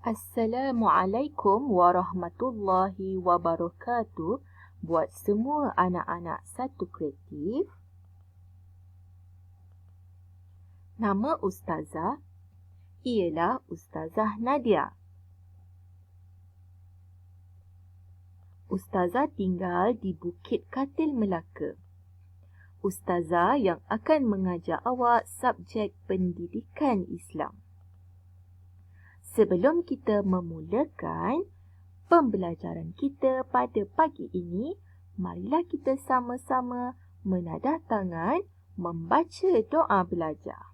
Assalamualaikum warahmatullahi wabarakatuh. Buat semua anak-anak satu kreatif. Nama Ustazah ialah Ustazah Nadia. Ustazah tinggal di Bukit Katil, Melaka. Ustazah yang akan mengajar awak subjek pendidikan Islam. Sebelum kita memulakan pembelajaran kita pada pagi ini, marilah kita sama-sama menadah tangan membaca doa belajar.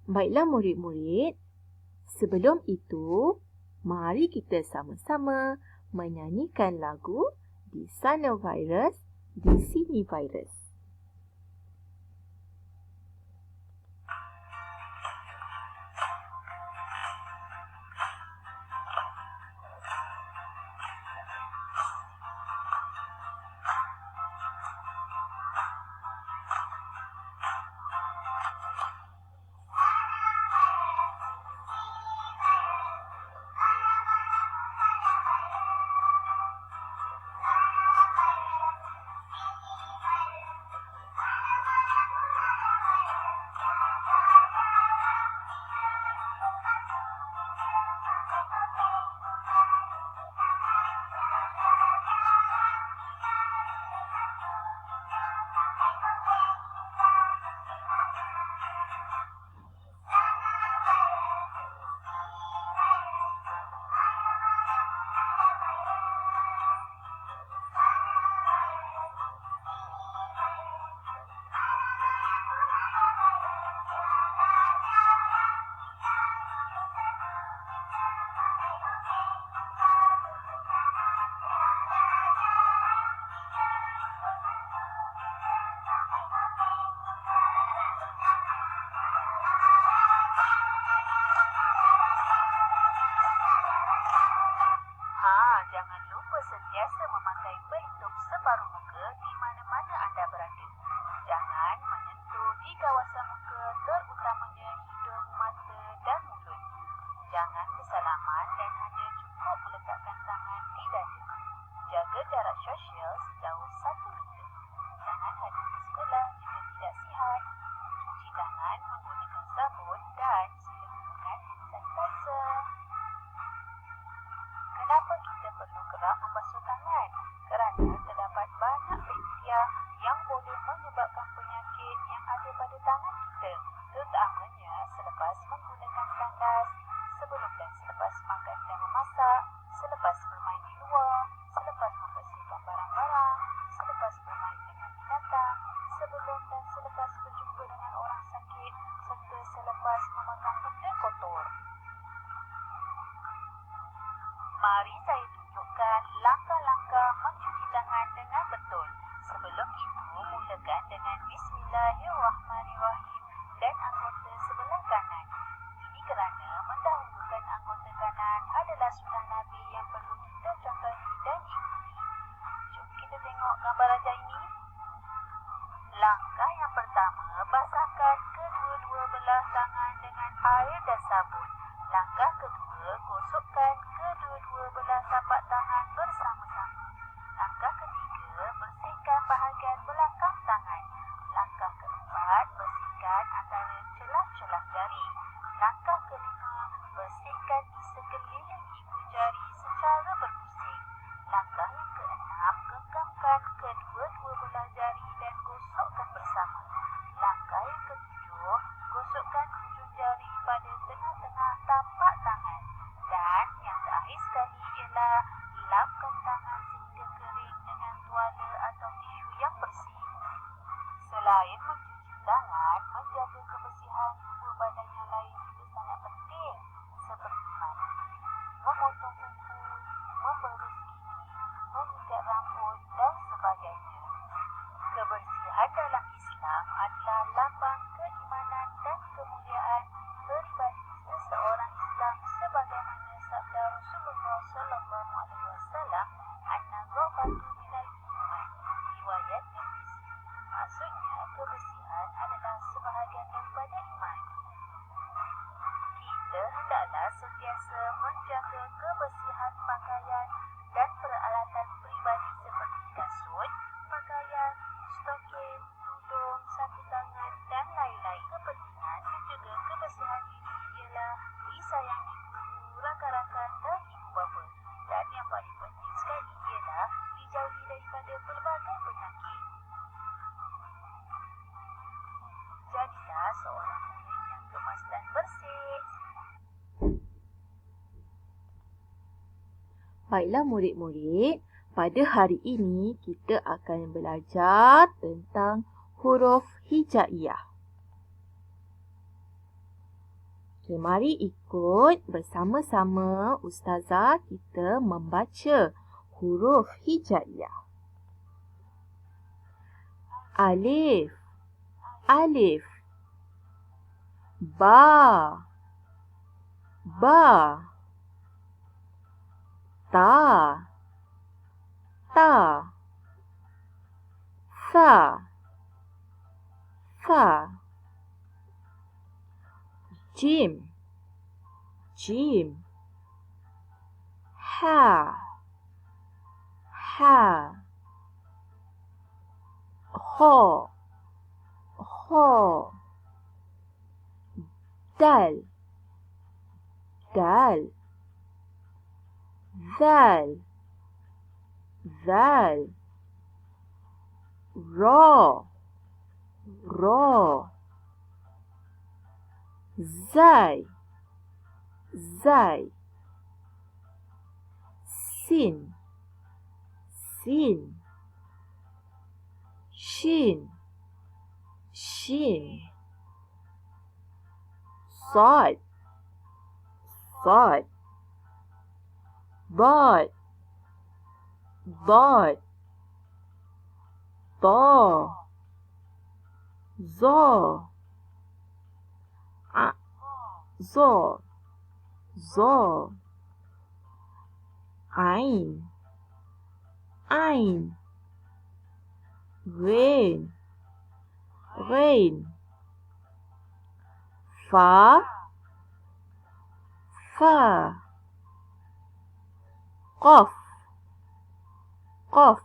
Baiklah murid-murid, sebelum itu, mari kita sama-sama menyanyikan lagu Di Sana Virus, Di Sini Virus. Jangan lupa sentiasa memakai pelitup separuh muka di mana-mana anda berada. Jangan menyentuh di kawasan muka, terutamanya hidung, mata dan mulut. Jangan bersalaman dan hanya cukup meletakkan tangan di dada. Jaga jarak sosial sejauh 1 meter. Jangan hadir ke sekolah jika tidak sihat. Cuci tangan menggunakan sabun dan sila gunakan hand sanitizer. Kenapa kita perlu kerap membasuh tangan? Kerana terdapat banyak bakteria yang boleh menyebabkan penyakit yang ada pada tangan kita, terutamanya selepas menggunakan tandas, sebelum dan selepas makan dan memasak, selepas bermain di luar, selepas membersihkan barang-barang, selepas bermain dengan binatang, sebelum dan selepas berjumpa dengan orang sakit, serta selepas memakan benda kotor. Mari saya tunjukkan langkah-langkah mencuci tangan dengan betul. Sebelum itu, mulakan dengan Bismillahirrahmanirrahim dan anggota sebelah kanan. Ini kerana mendahulukan anggota kanan adalah sunnah Nabi yang perlu kita contohi dan ikuti. Jom kita tengok gambar ajar ini. Langkah yang pertama, basahkan kedua-dua belah tangan dengan air dan sabun. Langkah kedua, gosokkan kedua-dua belah tapak tangan bersama-sama. Langkah ketiga, bersihkan bahagian belakang tangan. Langkah keempat, bersihkan antara celah-celah jari. Langkah kelima, bersihkan di sekeliling ibu jari secara berpusing. Langkah yang keenam, genggamkan kedua-dua belah jari dan gosokkan bersama. Langkah yang ketujuh, gosokkan hujung jari pada tengah-tengah tapak tangan. Dan yang terakhir sekali ialah lapkan tangan sehingga kering dengan tuala atau tisu yang bersih. Selain mencuci tangan, menjaga kebersihan tubuh badan yang lain juga sangat penting, seperti mandi, memotong kuku, memberus gigi, menyikat rambut dan sebagainya. Kebersihan dalam Islam adalah lambang keimanan dan kemuliaan hendaklah sentiasa menjaga kebersihan pakaian dan peralatan peribadi seperti kasut, pakaian, stokin, tudung, sapu tangan dan lain-lain. Kepentingan menjaga kebersihan ini ialah disayangi guru, rakan-rakan dan ibu bapa. Dan yang paling penting sekali ialah dijauhi daripada pelbagai penyakit. Jadilah seorang murid yang kemas dan bersih. Baiklah murid-murid, pada hari ini kita akan belajar tentang huruf hijaiyah. Okay, mari ikut bersama-sama ustazah kita membaca huruf hijaiyah. Alif, alif. Ba, ba. Ta, ta. Fa, fa. Jim, jim. Ha, ha. Ho, ho. Dal, dal. Zal, zal. Ra, ra. Zai, zai. Sin, sin. Shin, shin. Sad, sad. Dad, dad. Da, za. Za, za. Ain, ain. Rain, rain. Fa, fa. Qaf, qaf.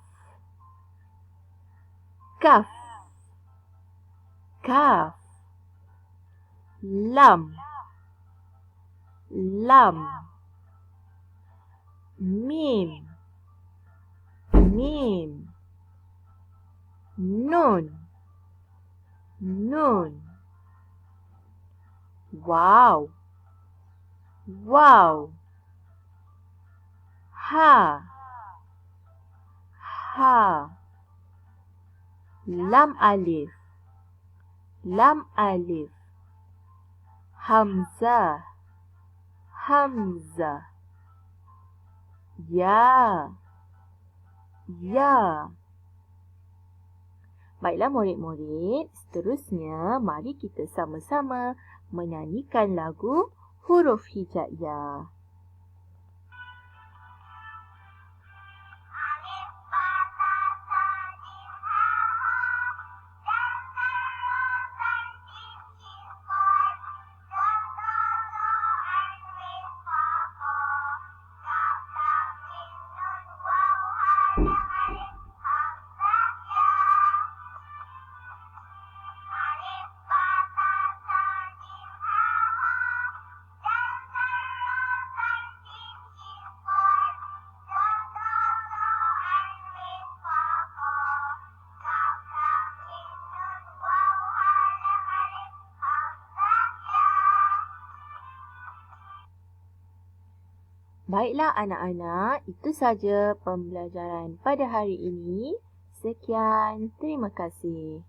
Kaf, kaf. Lam, lam. Mim, mim. Nun, nun. Wow, wow. Ha, ha. Lam alif, lam alif. Hamzah, hamzah. Ya, ya. Baiklah murid-murid, seterusnya mari kita sama-sama menyanyikan lagu huruf hijaiyah. Baiklah anak-anak, itu saja pembelajaran pada hari ini. Sekian, terima kasih.